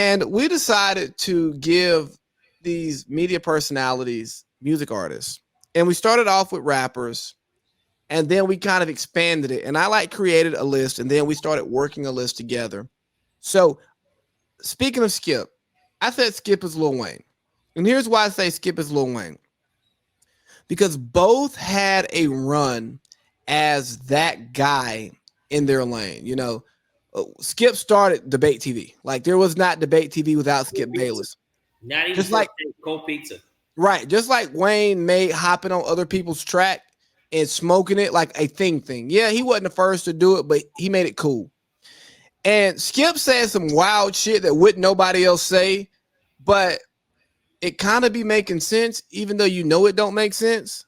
And we decided to give these media personalities music artists. And we started off with rappers, and then we kind of expanded it. And I like created a list, and then we started working a list together. So speaking of Skip, I said Skip is Lil Wayne. And here's why I say Skip is Lil Wayne. Because both had a run as that guy in their lane. You know, Skip started Debate TV. Like there was not Debate TV without Skip Bayless. Not even just like cold pizza. Right. Just like Wayne made hopping on other people's track and smoking it like a thing. Yeah, he wasn't the first to do it, but he made it cool. And Skip said some wild shit that wouldn't nobody else say, but it kind of be making sense, even though you know it don't make sense.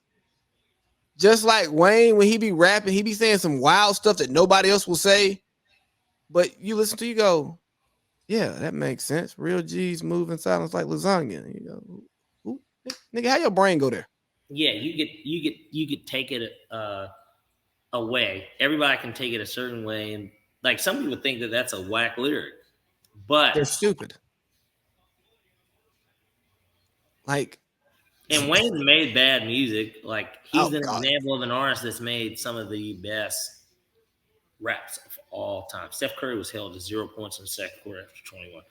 Just like Wayne, when he be rapping, he be saying some wild stuff that nobody else will say, but you listen to, you go, yeah, that makes sense. Real G's move in silence like lasagna. You go, nigga, how your brain go there? Yeah, you could take it away. Everybody can take it a certain way, and like some people think that that's a whack lyric, but they're stupid. Like, and Wayne made bad music. Like he's an example of an artist that's made some of the best raps of all time. Steph Curry was held to 0 points in the second quarter after 21.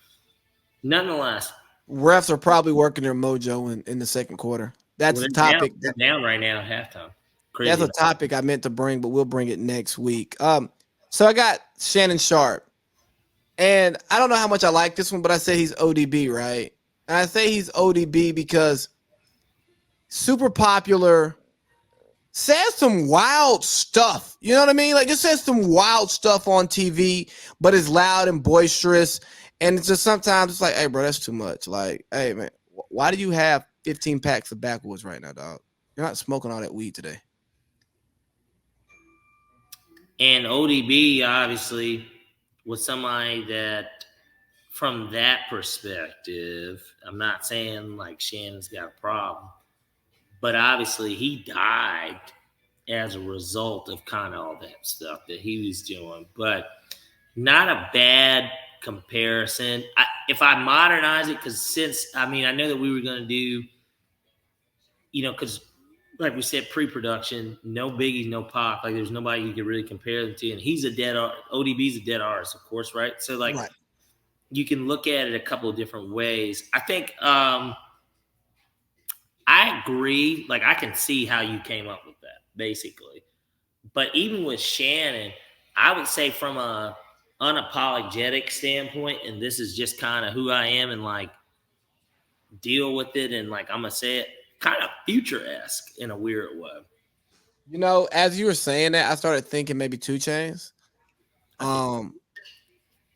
Nonetheless, refs are probably working their mojo in the second quarter. That's a topic. They're down right now at halftime. Crazy. That's a topic I meant to bring, but we'll bring it next week. So I got Shannon Sharpe, and I don't know how much I like this one, but I say he's ODB, right? And I say he's ODB because super popular, says some wild stuff. You know what I mean? Like just says some wild stuff on TV, but is loud and boisterous. And it's just sometimes it's like, hey, bro, that's too much. Like, hey, man, why do you have 15 packs of backwoods right now, dog? You're not smoking all that weed today. And ODB obviously was somebody that, from that perspective, I'm not saying like Shannon's got a problem, but obviously he died as a result of kind of all that stuff that he was doing. But not a bad comparison. If I modernize it, because I know that we were going to do, because like we said, pre-production, no Biggie, no Pac, like there's nobody you could really compare them to. And he's ODB's a dead artist, of course, right? So like you can look at it a couple of different ways. I think I agree. Like I can see how you came up with that, basically. But even with Shannon, I would say from a unapologetic standpoint, and this is just kind of who I am and like deal with it, and like I'm gonna say it, kind of Future-esque in a weird way. You know, as you were saying that, I started thinking maybe 2 Chainz.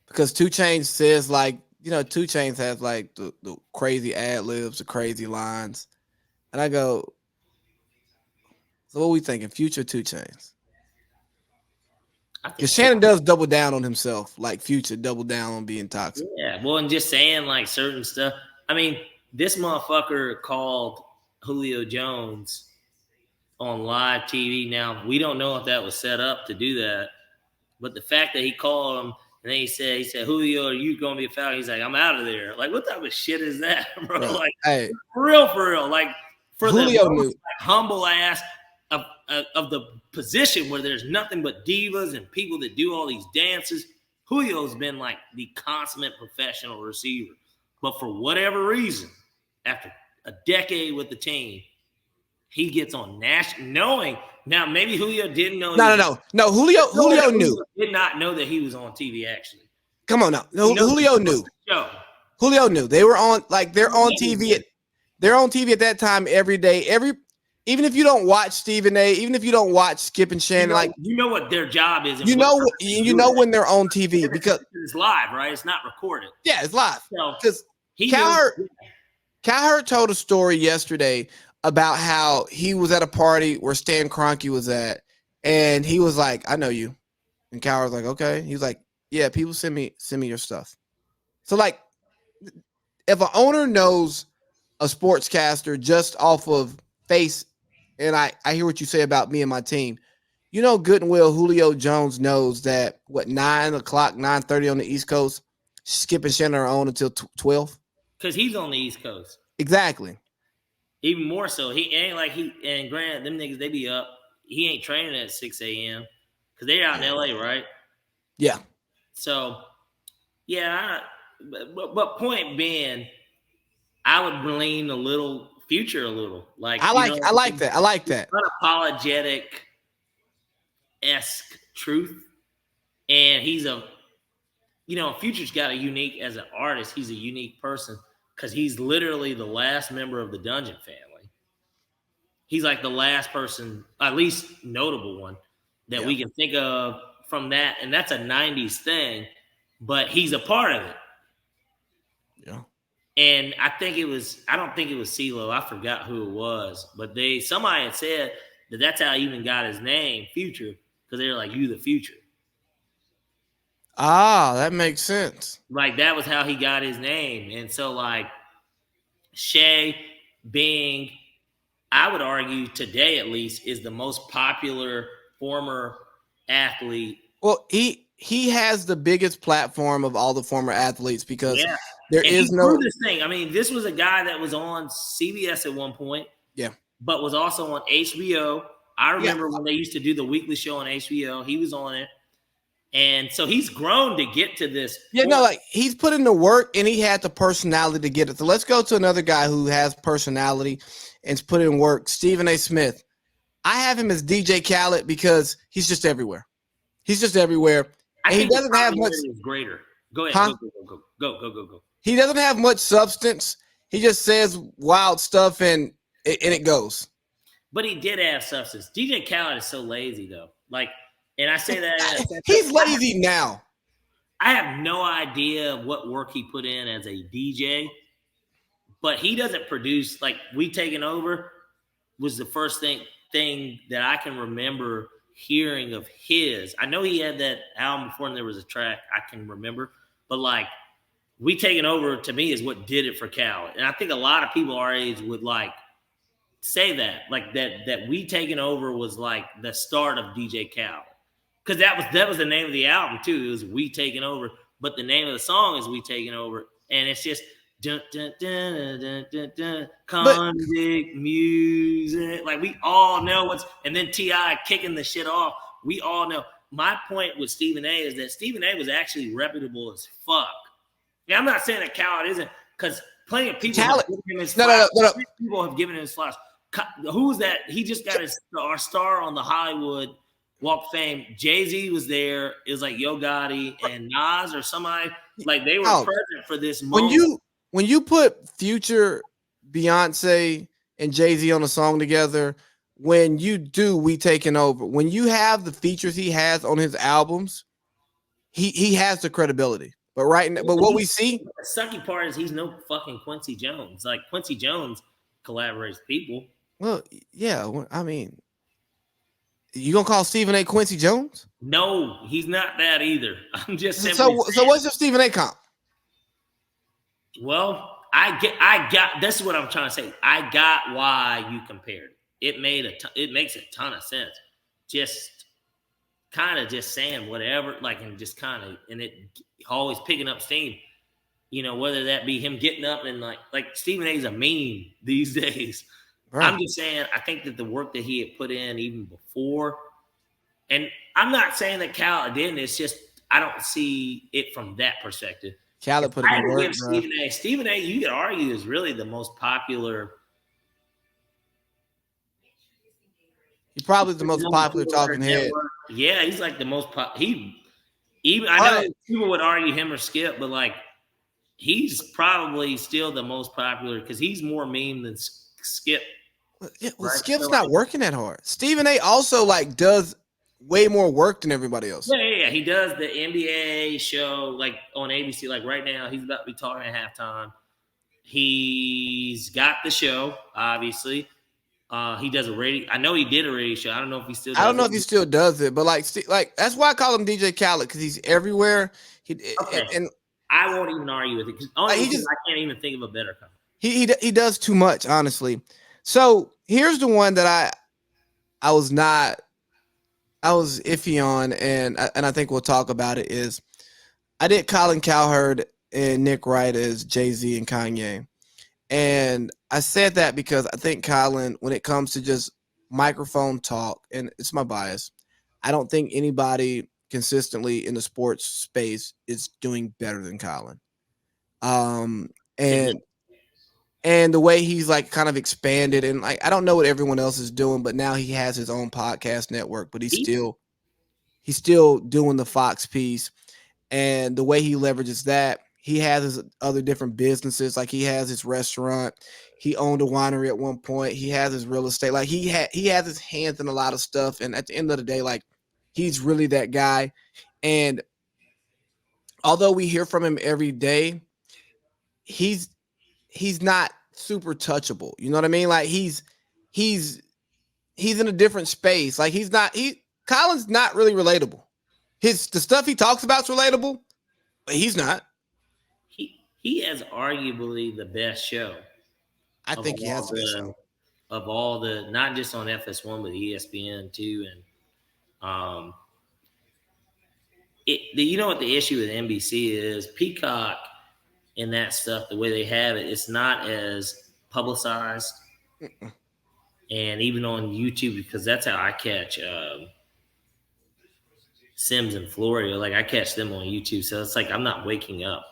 Because 2 Chainz says like, 2 Chainz has like the crazy ad libs, the crazy lines. And I go, so what are we thinking? Future 2 Chainz? Because Shannon does double down on himself, like Future double down on being toxic. Yeah, well, and just saying like certain stuff. I mean, this motherfucker called Julio Jones on live TV. Now, we don't know if that was set up to do that, but the fact that he called him and then he said, Julio, are you going to be a foul? He's like, I'm out of there. Like, what type of shit is that, bro? Right. Like, hey, for real. Like, for Julio the most, like, humble ass of the position where there's nothing but divas and people that do all these dances, Julio's been like the consummate professional receiver. But for whatever reason, after a decade with the team, he gets on national, knowing now maybe Julio didn't know. No. Julio knew. Did not know that he was on TV. Actually, come on now. No, Julio knew. Julio knew they were on. Like they're on TV. They're on TV at that time every day. Even if you don't watch Stephen A. Even if you don't watch Skip and Shannon, you know what their job is. You know when they're on TV because it's live, right? It's not recorded. Yeah, it's live. Because Cowherd told a story yesterday about how he was at a party where Stan Kroenke was at, and he was like, "I know you," and Cowherd's like, "Okay." He was like, "Yeah, people send me your stuff." So like, if an owner knows a sportscaster just off of face, and I hear what you say about me and my team, you know good and well Julio Jones knows that 9:00, 9:30 on the East Coast, Skip and Shannon are on until 12. because he's on the East Coast. Exactly. Even more so, he ain't like he and Grant. Them niggas they be up. He ain't training at 6 a.m. because they're out in L.A. right. Yeah. So yeah, but point being, I would lean a little Future a little like I like that. I like that. unapologetic esque truth, and he's a Future's got a unique as an artist. He's a unique person because he's literally the last member of the Dungeon family. He's like the last person, at least notable one, that we can think of from that, and that's a '90s thing. But he's a part of it. Yeah. And I don't think it was CeeLo. I forgot who it was, but somebody had said that that's how he even got his name, Future, because they were like, "You the future." Ah, that makes sense. Like that was how he got his name, and so like Shay being, I would argue today at least, is the most popular former athlete. Well, he has the biggest platform of all the former athletes because there and is he no this thing. I mean, this was a guy that was on CBS at one point, but was also on HBO. I remember when they used to do the weekly show on HBO. He was on it. And so he's grown to get to this. Yeah, no, like he's put in the work and he had the personality to get it. So let's go to another guy who has personality and's put in work, Stephen A. Smith. I have him as DJ Khaled because he's just everywhere. He's just everywhere. And he doesn't have much. Greater. Go ahead. Go. He doesn't have much substance. He just says wild stuff and it goes. But he did have substance. DJ Khaled is so lazy though. Like, and I say that he's lazy now. I have no idea what work he put in as a DJ, but he doesn't produce. Like We Taking Over was the first thing that I can remember hearing of his. I know he had that album before and there was a track I can remember, but like We Taking Over to me is what did it for Khaled. And I think a lot of people our age would like say that, like that We Taking Over was like the start of DJ Khaled. Because that was the name of the album too. It was We Taking Over, but the name of the song is We Taking Over, and it's just dun dun dun dun dun dun convict music. Like we all know what's, and then T.I. kicking the shit off. We all know. My point with Stephen A. is that Stephen A. was actually reputable as fuck. Yeah, I'm not saying that Khaled isn't, because plenty of people have given him his flowers. People have given him his flowers. Who's that? He just got our star on the Hollywood Walk of Fame. Jay-Z was there. It was like Yo Gotti and Nas or somebody. Like they were present for this moment. When you put Future, Beyonce, and Jay-Z on a song together, when you do We Taking Over, when you have the features he has on his albums, he has the credibility. But what we see, the sucky part is he's no fucking Quincy Jones. Like Quincy Jones collaborates with people. Well, yeah, I mean, you gonna call Stephen A. Quincy Jones? No, he's not that either. I'm just simply so what's your Stephen A. comp? Well, I got. This is what I'm trying to say. I got why you compared it. It makes a ton of sense. Just kind of just saying whatever, like, and just kind of, and it always picking up steam. Whether that be him getting up and like Stephen A's a meme these days. Right. I'm just saying, I think that the work that he had put in even before, and I'm not saying that Khaled didn't. It's just I don't see it from that perspective. Khaled put in work. Stephen A. You could argue is really the most popular. He's probably the most popular talking head. Yeah, he's like the most I know people would argue him or Skip, but like he's probably still the most popular because he's more meme than Skip. Yeah, well, right? Skip's not working that hard. Stephen A. also like does way more work than everybody else. Yeah. He does the NBA show like on ABC. Like right now, he's about to be talking at halftime. He's got the show, obviously. He does a radio. I know he did a radio show. I don't know if he still. I don't know if he still does it, but like that's why I call him DJ Khaled because he's everywhere. And I won't even argue with it because I can't even think of a better comment. He does too much, honestly. So here's the one that I was iffy on, and I think we'll talk about it. Is I did Colin Cowherd and Nick Wright as Jay-Z and Kanye. And I said that because I think Colin, when it comes to just microphone talk, and it's my bias, I don't think anybody consistently in the sports space is doing better than Colin. Um, Significant. and the way he's like kind of expanded, and like I don't know what everyone else is doing, but now he has his own podcast network, but he's still doing the Fox piece, and the way he leverages that, he has his other different businesses. Like he has his restaurant, he owned a winery at one point, he has his real estate. Like he has his hands in a lot of stuff, and at the end of the day, like he's really that guy. And although we hear from him every day, he's he's not super touchable. You know what I mean? Like he's he's in a different space. Like Colin's not really relatable. The stuff he talks about is relatable, but he's not. He has arguably the best show I of think he has all the best the show. of all the, not just on FS1 but ESPN too. And you know what the issue with NBC is? Peacock and that stuff, the way they have it, it's not as publicized. Mm-mm. And even on YouTube, because that's how I catch Sims and Florio. Like I catch them on YouTube, so it's like I'm not waking up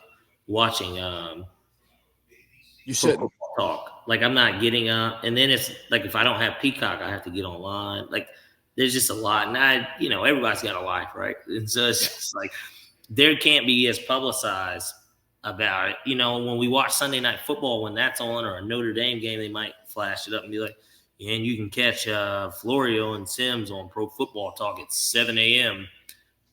watching You Pro shouldn't. Football Talk. Like I'm not getting up, and then it's like if I don't have Peacock, I have to get online. Like there's just a lot, and everybody's got a life, right? And so it's Yeah. just like there can't be as publicized about it. When we watch Sunday Night Football, when that's on, or a Notre Dame game, they might flash it up and be like, and you can catch Florio and Sims on Pro Football Talk at 7 a.m.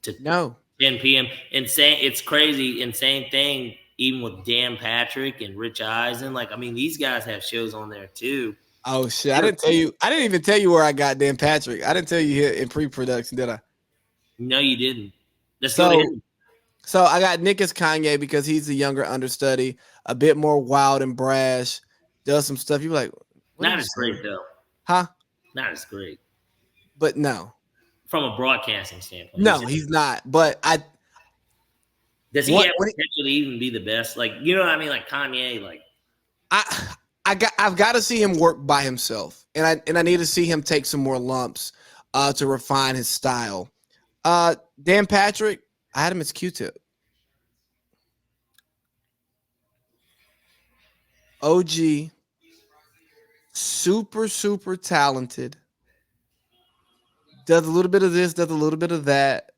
to No. 10 p.m. And saying it's crazy. And same thing, even with Dan Patrick and Rich Eisen. Like, I mean, these guys have shows on there too. Oh shit! I didn't tell you. I didn't even tell you where I got Dan Patrick. I didn't tell you here in pre-production, did I? No, you didn't. Let's go to So, him. so I got Nick as Kanye because he's the younger understudy, a bit more wild and brash. Does some stuff. You're like, what are Not you as saying? great though. Huh? Not as great But no, from a broadcasting standpoint. no, he's not. But Does he what have when potential to even be the best? Like, you know what I mean? Like Kanye, like I've got to see him work by himself, and I need to see him take some more lumps to refine his style. Dan Patrick, I had him as Q-Tip. OG, super talented. Does a little bit of this, does a little bit of that.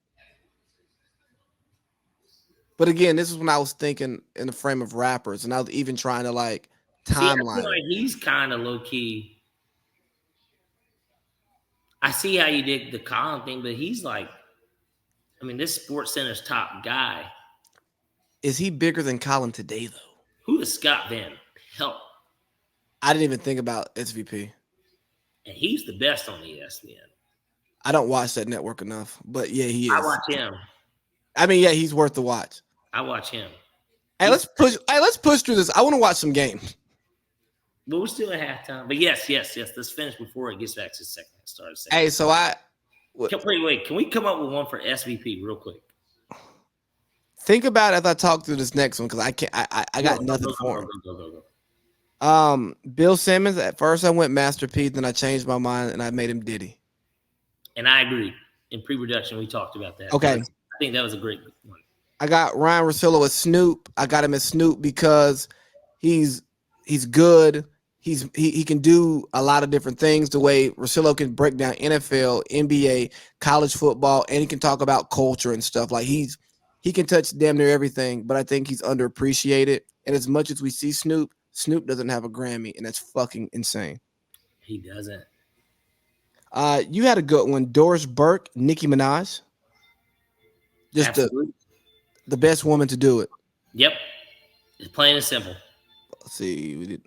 But again, this is when I was thinking in the frame of rappers, and I was even trying to like see, I feel timeline them. like he's kind of low key. I see how you did the Colin thing, but he's like, I mean, this Sports Center's top guy. Is he bigger than Colin today, though? Who is Scott Van Pelt? I didn't even think about SVP. And he's the best on ESPN. I don't watch that network enough, but yeah, he I is. watch him. I mean, yeah, he's worth the watch. I watch him. Hey, let's push. Hey, let's push through this. I want to watch some games. But we're still at halftime. But yes. Let's finish before it gets back to the second start. Hey, so Wait. Can we come up with one for SVP real quick? think about it as I talk through this next one because I can't. I got nothing for him. Go. Bill Simmons. At first, I went Master P, then I changed my mind and I made him Diddy. And I agree. In pre-production, we talked about that. Okay. I think that was a great one. I got Ryan Russillo as Snoop. I got him as Snoop because he's good. He can do a lot of different things. The way Russillo can break down NFL, NBA, college football, and he can talk about culture and stuff. Like he can touch damn near everything. But I think he's underappreciated. And as much as we see Snoop, Snoop doesn't have a Grammy, and that's fucking insane. He doesn't. You had a good one, Doris Burke, Nicki Minaj. Just Absolutely. the best woman to do it. Yep. It's plain and simple. Let's see, we did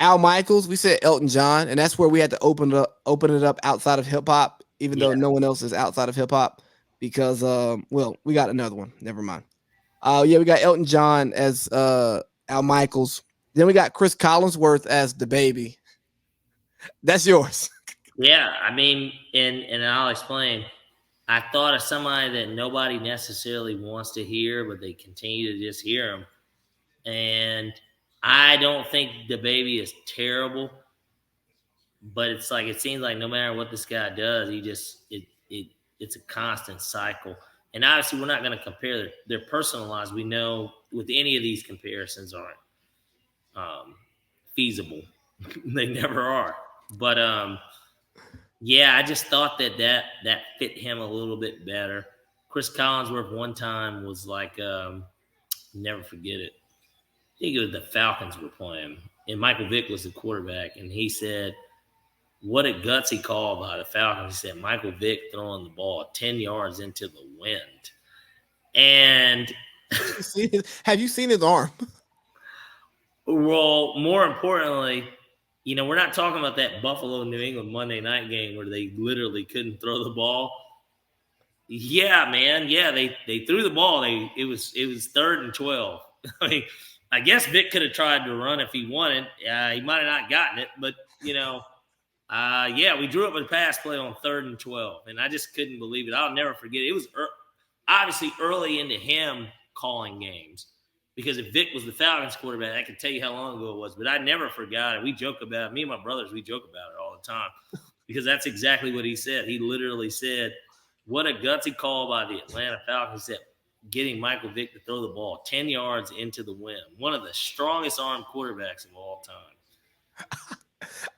Al Michaels. We said Elton John, and that's where we had to open it up outside of hip hop, even though no one else is outside of hip hop. Because well, we got another one. Never mind. Yeah, we got Elton John as Al Michaels. Then we got Chris Collinsworth as the baby. That's yours. Yeah, I mean, and I'll explain. I thought of somebody that nobody necessarily wants to hear, but they continue to just hear him. And I don't think the baby is terrible, but it's like it seems like no matter what this guy does, he just it's a constant cycle. And obviously, we're not going to compare their personal lives. We know with any of these comparisons aren't um, feasible. They never are. But yeah, I just thought that fit him a little bit better. Chris Collinsworth one time was like, never forget it. I think it was the Falcons were playing, and Michael Vick was the quarterback, and he said, "What a gutsy call by the Falcons." He said, "Michael Vick throwing the ball 10 yards into the wind," and Have you seen his arm? well, more importantly, we're not talking about that Buffalo New England Monday night game where they literally couldn't throw the ball. Yeah, man. Yeah, they threw the ball. It was 3rd and 12. I mean, I guess Vic could have tried to run if he wanted. He might have not gotten it, but yeah, we drew up a pass play on 3rd and 12, and I just couldn't believe it. I'll never forget it. It was obviously early into him calling games, because if Vic was the Falcons quarterback, I could tell you how long ago it was, but I never forgot it. We joke about it. Me and my brothers, we joke about it all the time because that's exactly what he said. He literally said, "What a gutsy call by the Atlanta Falcons that getting Michael Vick to throw the ball 10 yards into the wind." One of the strongest armed quarterbacks of all time.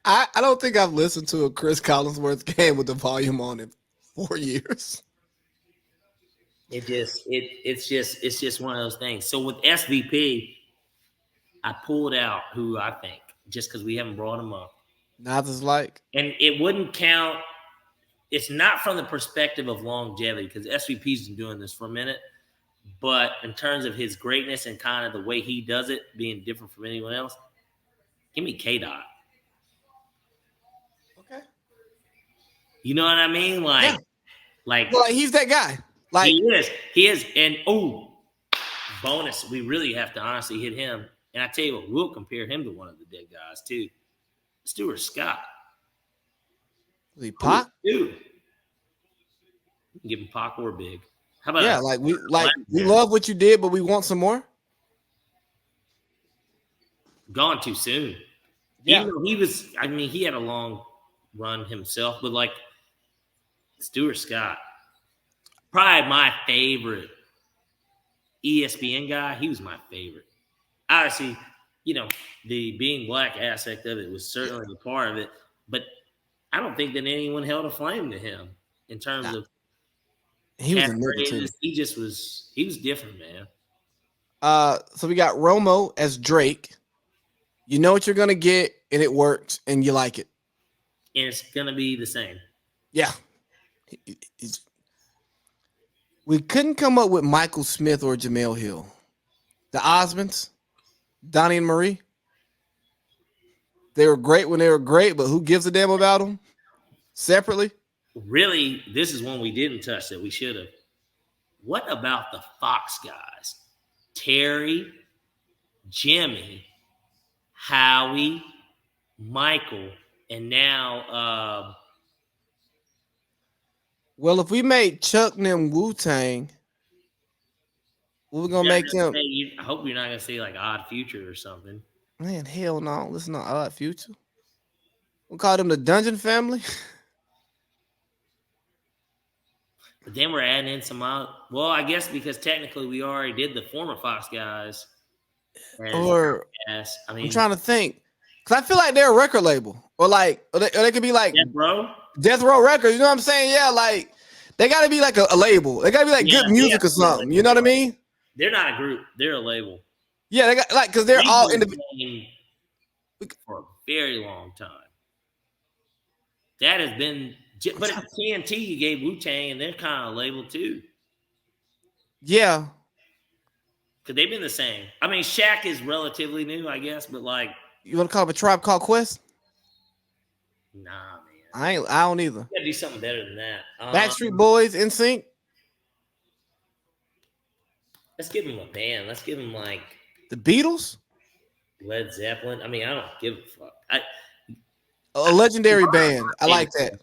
I don't think I've listened to a Chris Collinsworth game with the volume on in 4 years. It's just one of those things. So with SVP, I pulled out who I think, just because we haven't brought him up. Not as like, And it wouldn't count. It's not from the perspective of longevity, because SVP's been doing this for a minute. But in terms of his greatness and kind of the way he does it, being different from anyone else, give me K-Dot. okay, You know what I mean? yeah, Like well, he's that guy. Like, he is. And bonus, we really have to honestly hit him. And I tell you what, we'll compare him to one of the dead guys too, Stuart Scott. was he Pac? Dude, give him Pac or Big. How about Yeah, we love what you did, but we want some more. Gone too soon. Yeah. Even though he was, I mean, he had a long run himself, but like Stuart Scott, probably my favorite ESPN guy. He was my favorite. Obviously, the being black aspect of it was certainly a part of it, but I don't think that anyone held a flame to him in terms of He was a nigga too. He was different, man. So we got Romo as Drake. You know what you're gonna get, and it works, and you like it. And it's gonna be the same. Yeah. We couldn't come up with Michael Smith or Jamel Hill. The Osmonds, Donnie and Marie. They were great when they were great, but who gives a damn about them separately? Really, this is one we didn't touch that we should have. What about the Fox guys? Terry, Jimmy, Howie, Michael, and now well, if we made Chuck and them Wu-Tang, what we gonna make them? I hope you're not gonna say like Odd Future or something. Man, hell no. Listen to Odd Future. We'll call them the Dungeon Family. But then we're adding in some well, I guess because technically we already did the former Fox guys. Or yes, I mean, I'm trying to think. Cause I feel like they're a record label. Or they could be like Death Row Records, you know what I'm saying? Yeah, like they gotta be like a label. They gotta be like good music or something. You know what I mean? They're not a group, they're a label. Yeah, they got like because they're all individual for a very long time. That has been, but at TNT you gave Wu-Tang, and they're kind of labeled too. Yeah, because they've been the same. I mean, Shaq is relatively new, I guess, but like, you want to call it a Tribe Called Quest? Nah, man. I don't either. You gotta do something better than that. Backstreet Boys, NSYNC. Let's give them a band. Let's give them like the Beatles, Led Zeppelin. I mean, I don't give a fuck. A legendary band. I like that.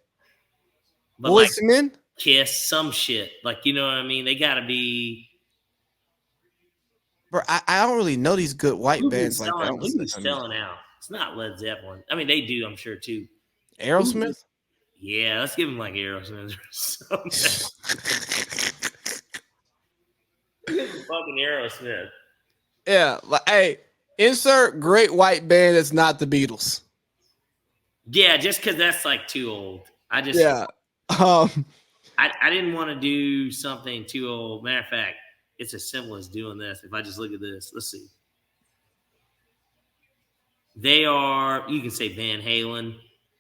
But Boys like, Men, Kiss, some shit. Like, you know what I mean? They gotta be. bro. I don't really know these good white bands like that. I'm gonna say Who's something. selling out? It's not Led Zeppelin. I mean, they do, I'm sure too. Who? Aerosmith. Yeah, let's give him like Aerosmith or something. Give him fucking Aerosmith. Yeah, like hey, insert great white band that's not the Beatles. Yeah, just because that's like too old. Yeah. Um. I didn't want to do something too old. Matter of fact, it's as simple as doing this. If I just look at this, let's see. They are, you can say Van Halen,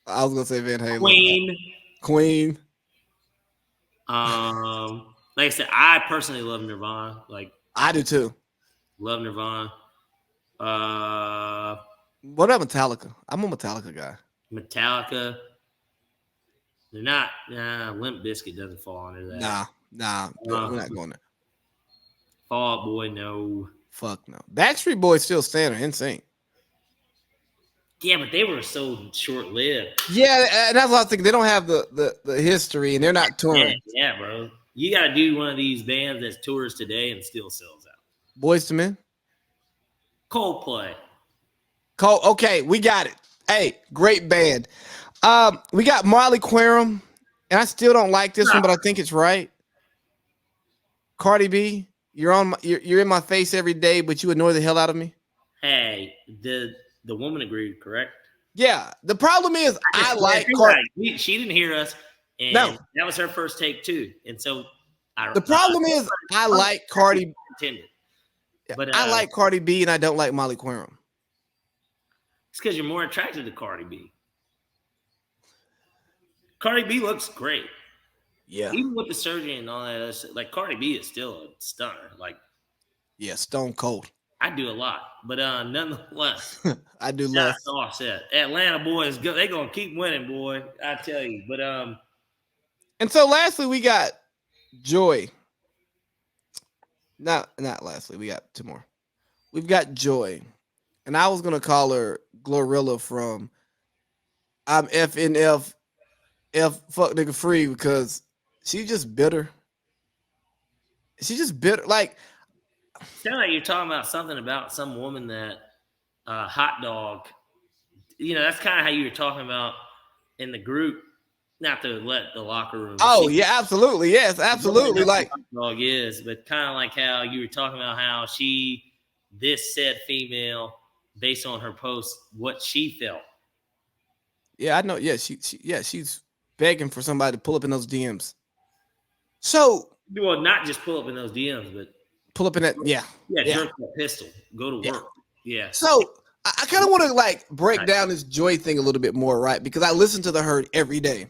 I was gonna say Van Halen. Queen. Queen. Like I said, I personally love Nirvana. Like, I do too. love Nirvana. Uh, What about Metallica? I'm a Metallica guy. Metallica. They're not. Limp Bizkit doesn't fall under that. Nah, we're Uh, not going there. Fall Out Boy, no. Fuck no. Backstreet Boys still stand or insane. Yeah, but they were so short lived. Yeah, and that's what I was thinking. They don't have the history, and they're not touring. Yeah, bro. You got to do one of these bands that tours today and still sells out. Boys to Men. Coldplay. Cole. Okay, we got it. Hey, great band. We got Marley Querum, and I still don't like this one, but I think it's right. Cardi B, you're in my face every day, but you annoy the hell out of me. Hey, the woman agreed, correct? Yeah. The problem is I like Cardi. She didn't hear us, and No. that was her first take too. And so The problem is I like Cardi. Intended. Yeah, But I like Cardi B, and I don't like Molly Querum. It's because you're more attracted to Cardi B. Cardi B looks great. Yeah. Even with the surgery and all that, like Cardi B is still a stunner. Like, yeah, stone cold. I do a lot, but nonetheless, I do less. That's offset. Atlanta boys, they gonna keep winning, boy. I tell you. But and so lastly, we got Joy. Not lastly, we got two more. We've got Joy, and I was gonna call her Glorilla from I'm FNF fuck nigga free because she's just bitter. She's just bitter. Like, sound like you're talking about something about some woman that hot dog. You know, that's kind of how you were talking about in the group. Not to let the locker room. Oh yeah, absolutely, yes, absolutely. Like hot dog is, but kind of like how you were talking about how this said female, based on her post, what she felt. Yeah, I know. Yeah, she's begging for somebody to pull up in those DMs. So, well, not just pull up in those DMs, but pull up in that. Yeah, jerk that pistol, go to work. Yeah. So I kind of want to like break down this Joy thing a little bit more, right? Because I listen to the Herd every day,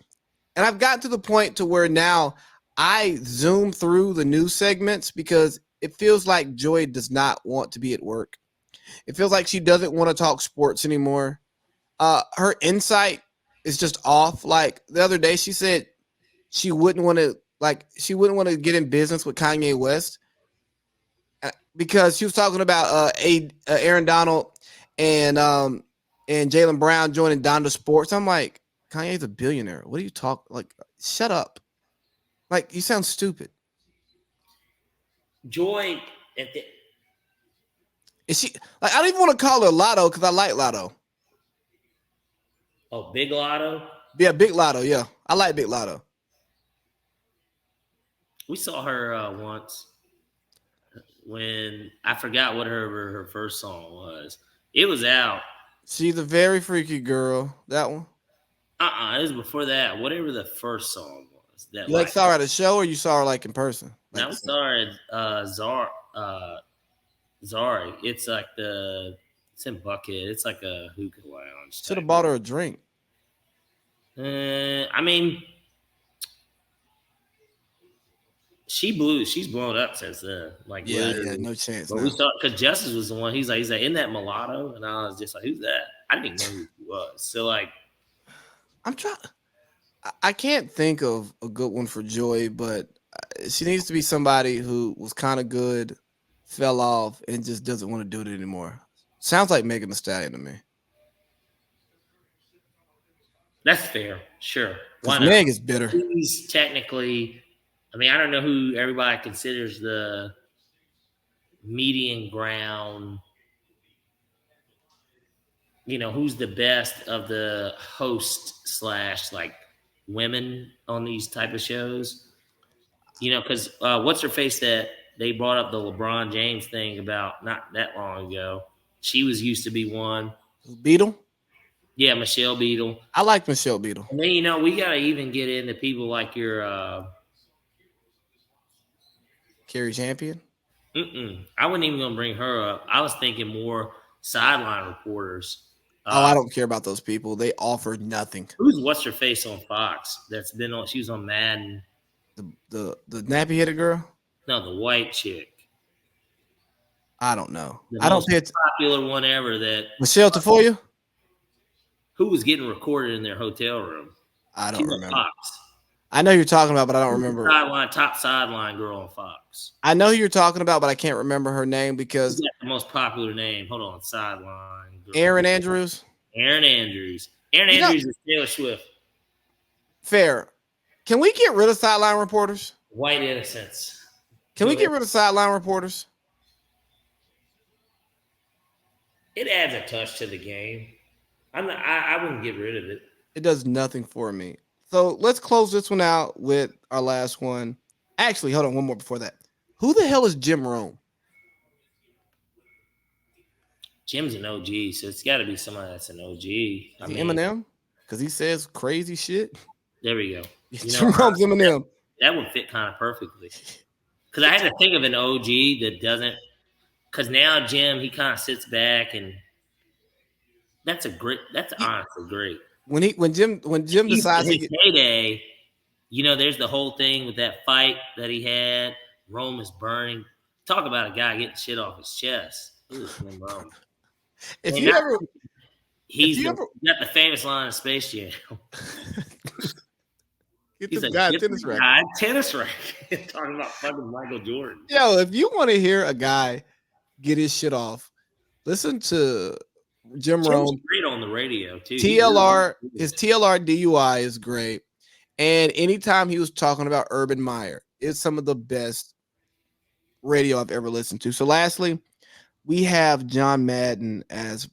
and I've gotten to the point to where now I zoom through the news segments because it feels like Joy does not want to be at work. It feels like she doesn't want to talk sports anymore. Her insight is just off. Like the other day, she said she wouldn't want to get in business with Kanye West because she was talking about Aaron Donald and Jaylen Brown joining Donda Sports. I'm like, Kanye's a billionaire. What are you talking? Like, shut up. Like, you sound stupid. Joy is she like? I don't even want to call her Lotto because I like Lotto. Oh, Big Lotto? Yeah, Big Lotto. Yeah, I like Big Lotto. We saw her once when I forgot what her first song was. It was out. She's a very freaky girl. That one. It was before that. Whatever the first song was. That you saw her at a show or you saw her like in person? Like, no, I saw her at Zari. It's like it's in Buckhead. It's like a hookah lounge. Should have bought her a drink. I mean, she's blown up since then. Like, yeah, no chance. But we saw because Justice was the one. He's like, isn't that mulatto? And I was just like, who's that? I didn't even know who he was. So like, I'm trying. I can't think of a good one for Joy, but she needs to be somebody who was kind of good, fell off, and just doesn't want to do it anymore. Sounds like Megan Thee Stallion to me. That's fair. Sure. Why not? Meg is bitter. He's technically, I mean, I don't know who everybody considers the median ground. Who's the best of the host slash like women on these type of shows? Because what's her face that they brought up the LeBron James thing about not that long ago? She was used to be one. Beetle. Yeah, Michelle Beadle. I like Michelle Beadle. And then we gotta even get into people like your. Carrie Champion. I wasn't even gonna bring her up. I was thinking more sideline reporters. Oh, I don't care about those people. They offer nothing. What's her face on Fox? That's been on. She was on Madden. The nappy headed girl. No, the white chick. I don't know. The I don't most pay it. popular one ever. That Michelle Tafoya. Who was getting recorded in their hotel room? I don't remember. Fox. I know who you're talking about, but I don't remember. Top sideline girl on Fox. I know who you're talking about, but I can't remember her name because the most popular name. Hold on, sideline girl. Erin Andrews. Erin Andrews is Taylor Swift. Fair. Can we get rid of sideline reporters? White innocence. Can we get rid of sideline reporters? It adds a touch to the game. I wouldn't get rid of it. It does nothing for me. So let's close this one out with our last one. Actually, hold on, one more before that. Who the hell is Jim Rome? Jim's an OG, so it's got to be somebody that's an OG. Eminem? Because he says crazy shit. There we go. Jim Rome's Eminem. That would fit kind of perfectly. Because I had to think of an OG that doesn't. Because now Jim, he kind of sits back and that's honestly great. When Jim decides his heyday, there's the whole thing with that fight that he had. Rome is burning. Talk about a guy getting shit off his chest. Rome. He's got the famous line in Space Jam. He's a guy tennis racket. Tennis racket. Talking about fucking Michael Jordan. Yo, if you want to hear a guy get his shit off, listen to Jim Rome. Great on the radio too. His TLR DUI is great, and anytime he was talking about Urban Meyer, it's some of the best radio I've ever listened to. So, lastly, we have John Madden as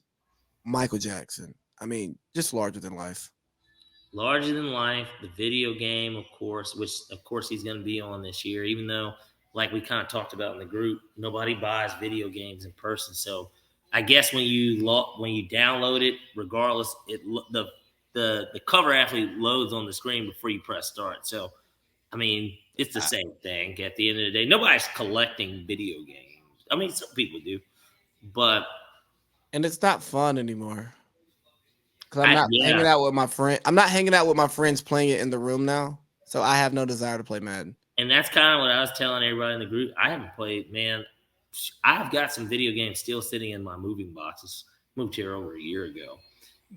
Michael Jackson. I mean, just larger than life. Larger than life, the video game, of course, which of course he's going to be on this year, even though, like we kind of talked about in the group, nobody buys video games in person. So I guess when you download it, regardless, the cover actually loads on the screen before you press start. So, I mean, it's the same thing at the end of the day. Nobody's collecting video games. I mean, some people do, and it's not fun anymore. Because I'm not hanging out with my friend. I'm not hanging out with my friends playing it in the room now. So I have no desire to play Madden. And that's kind of what I was telling everybody in the group. I haven't played, man. I've got some video games still sitting in my moving boxes. Moved here over a year ago.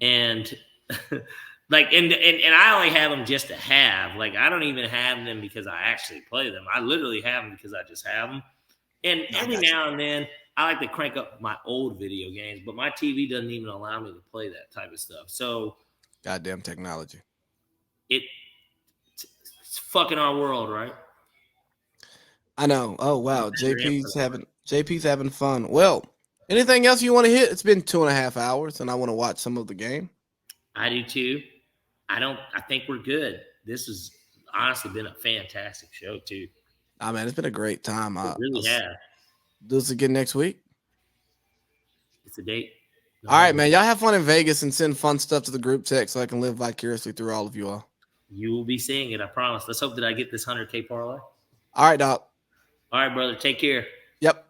And and I only have them just to have. Like, I don't even have them because I actually play them. I literally have them because I just have them. And every now and then, I like to crank up my old video games, but my TV doesn't even allow me to play that type of stuff. So, goddamn technology. It's fucking our world, right? I know. Oh wow, JP's having fun. Well, anything else you want to hit? It's been 2.5 hours, and I want to watch some of the game. I do too. I think we're good. This has honestly been a fantastic show too. Man, it's been a great time. It really has. Do this again next week. It's a date. All right, man. Y'all have fun in Vegas and send fun stuff to the group text so I can live vicariously through all of you all. You will be seeing it, I promise. Let's hope that I get this 100K parlay. All right, Doc. All right, brother. Take care. Yep.